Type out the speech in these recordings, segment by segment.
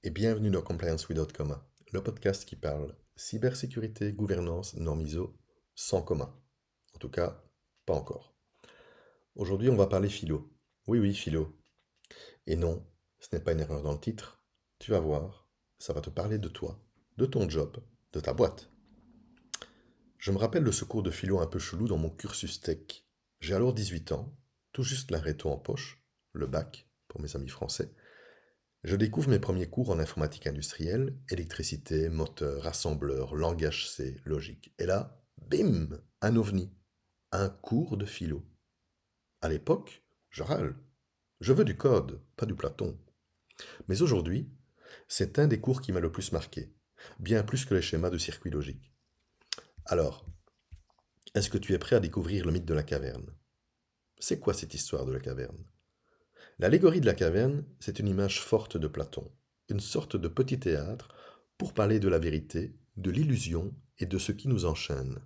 et bienvenue dans Compliance Without Comma, le podcast qui parle cybersécurité, gouvernance, normes ISO sans comma. En tout cas, pas encore. Aujourd'hui, on va parler philo. Oui, oui, philo. Et non, ce n'est pas une erreur dans le titre. Tu vas voir, ça va te parler de toi, de ton job, de ta boîte. Je me rappelle le secours de philo un peu chelou dans mon cursus tech. J'ai alors 18 ans, tout juste la réto en poche, le bac, pour mes amis français. Je découvre mes premiers cours en informatique industrielle, électricité, moteur, assembleur, langage C, logique. Et là, bim, un ovni, un cours de philo. À l'époque, je râle. Je veux du code, pas du Platon. Mais aujourd'hui, c'est un des cours qui m'a le plus marqué, bien plus que les schémas de circuit logique. Alors, est-ce que tu es prêt à découvrir le mythe de la caverne? C'est quoi cette histoire de la caverne? L'allégorie de la caverne, c'est une image forte de Platon, une sorte de petit théâtre pour parler de la vérité, de l'illusion et de ce qui nous enchaîne.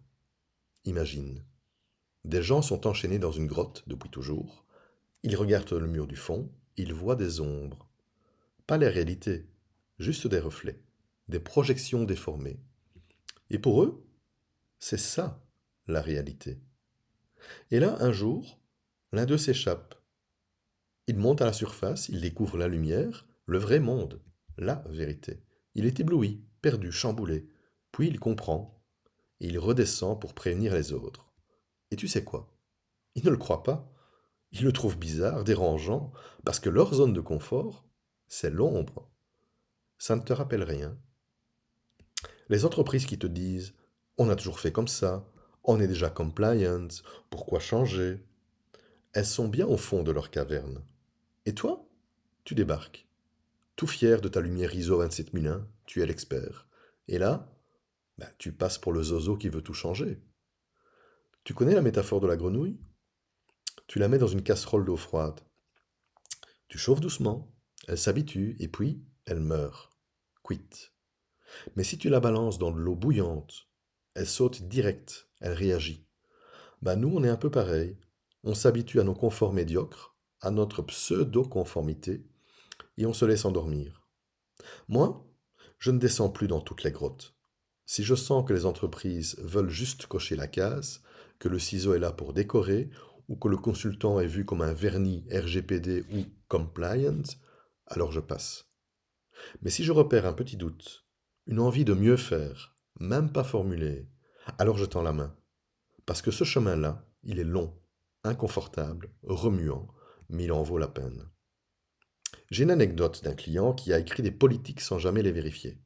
Imagine, des gens sont enchaînés dans une grotte depuis toujours, ils regardent le mur du fond, ils voient des ombres. Pas la réalité, juste des reflets, des projections déformées. Et pour eux, c'est ça, la réalité. Et là, un jour, l'un d'eux s'échappe. Il monte à la surface, il découvre la lumière, le vrai monde, la vérité. Il est ébloui, perdu, chamboulé. Puis il comprend, et il redescend pour prévenir les autres. Et tu sais quoi? Ils ne le croient pas. Ils le trouvent bizarre, dérangeant, parce que leur zone de confort, c'est l'ombre. Ça ne te rappelle rien. Les entreprises qui te disent, on a toujours fait comme ça, on est déjà compliant, pourquoi changer? Elles sont bien au fond de leur caverne. Et toi, tu débarques. Tout fier de ta lumière ISO 27001, tu es l'expert. Et là, tu passes pour le zozo qui veut tout changer. Tu connais la métaphore de la grenouille? Tu la mets dans une casserole d'eau froide. Tu chauffes doucement, elle s'habitue et puis elle meurt. Quitte. Mais si tu la balances dans de l'eau bouillante, elle saute direct, elle réagit. Nous, on est un peu pareil. On s'habitue à nos conforts médiocres, à notre pseudo-conformité, et on se laisse endormir. Moi, je ne descends plus dans toutes les grottes. Si je sens que les entreprises veulent juste cocher la case, que le ciseau est là pour décorer, ou que le consultant est vu comme un vernis RGPD ou compliant, alors je passe. Mais si je repère un petit doute, une envie de mieux faire, même pas formulée, alors je tends la main. Parce que ce chemin-là, il est long, inconfortable, remuant, mais il en vaut la peine. J'ai une anecdote d'un client qui a écrit des politiques sans jamais les vérifier.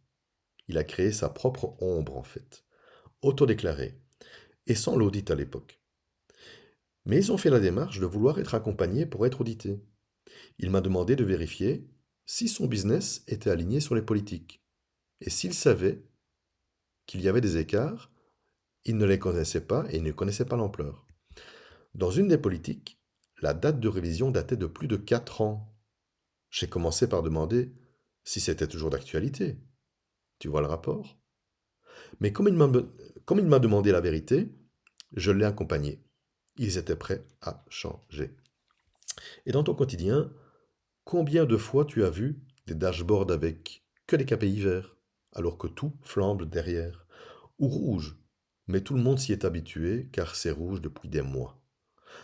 Il a créé sa propre ombre en fait, autodéclarée, et sans l'audit à l'époque. Mais ils ont fait la démarche de vouloir être accompagnés pour être audités. Il m'a demandé de vérifier si son business était aligné sur les politiques. Et s'il savait qu'il y avait des écarts, il ne les connaissait pas et il ne connaissait pas l'ampleur. Dans une des politiques, la date de révision datait de plus de 4 ans. J'ai commencé par demander si c'était toujours d'actualité. Tu vois le rapport? Mais comme il m'a demandé la vérité, je l'ai accompagné. Ils étaient prêts à changer. Et dans ton quotidien, combien de fois tu as vu des dashboards avec que des KPI verts, alors que tout flambe derrière? Ou rouge, mais tout le monde s'y est habitué car c'est rouge depuis des mois.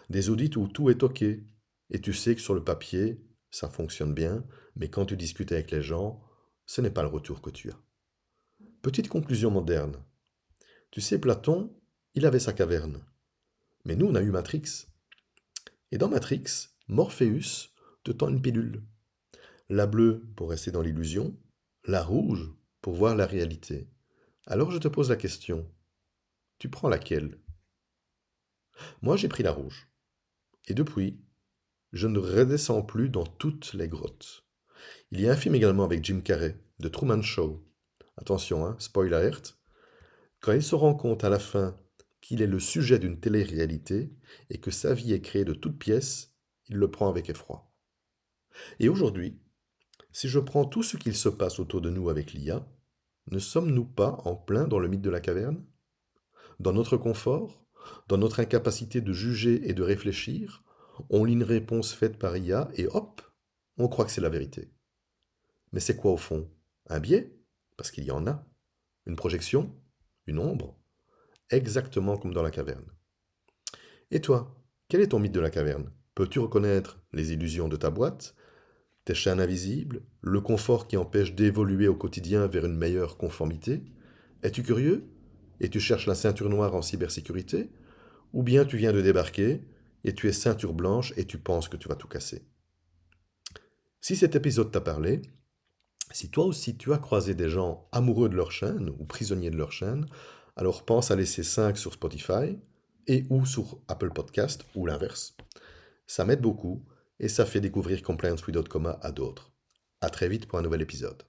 Des audits où tout est OK, et tu sais que sur le papier, ça fonctionne bien, mais quand tu discutes avec les gens, ce n'est pas le retour que tu as. Petite conclusion moderne. Tu sais, Platon, il avait sa caverne. Mais nous, on a eu Matrix. Et dans Matrix, Morpheus te tend une pilule. La bleue pour rester dans l'illusion, la rouge pour voir la réalité. Alors je te pose la question, tu prends laquelle? Moi j'ai pris la rouge. Et depuis, je ne redescends plus dans toutes les grottes. Il y a un film également avec Jim Carrey, The Truman Show. Attention, hein, spoiler alert. Quand il se rend compte à la fin qu'il est le sujet d'une télé-réalité et que sa vie est créée de toutes pièces, il le prend avec effroi. Et aujourd'hui, si je prends tout ce qu'il se passe autour de nous avec l'IA, ne sommes-nous pas en plein dans le mythe de la caverne? Dans notre confort? Dans notre incapacité de juger et de réfléchir? On lit une réponse faite par IA et hop, on croit que c'est la vérité. Mais c'est quoi au fond? Un biais? Parce qu'il y en a. Une projection? Une ombre? Exactement comme dans la caverne. Et toi, quel est ton mythe de la caverne? Peux-tu reconnaître les illusions de ta boîte, tes chaînes invisibles, le confort qui empêche d'évoluer au quotidien vers une meilleure conformité? Es-tu curieux? Et tu cherches la ceinture noire en cybersécurité? Ou bien tu viens de débarquer et tu es ceinture blanche et tu penses que tu vas tout casser? Si cet épisode t'a parlé, si toi aussi tu as croisé des gens amoureux de leur chaîne ou prisonniers de leur chaîne, alors pense à laisser 5 sur Spotify et ou sur Apple Podcast ou l'inverse. Ça m'aide beaucoup et ça fait découvrir Compliance Without Comma à d'autres. À très vite pour un nouvel épisode.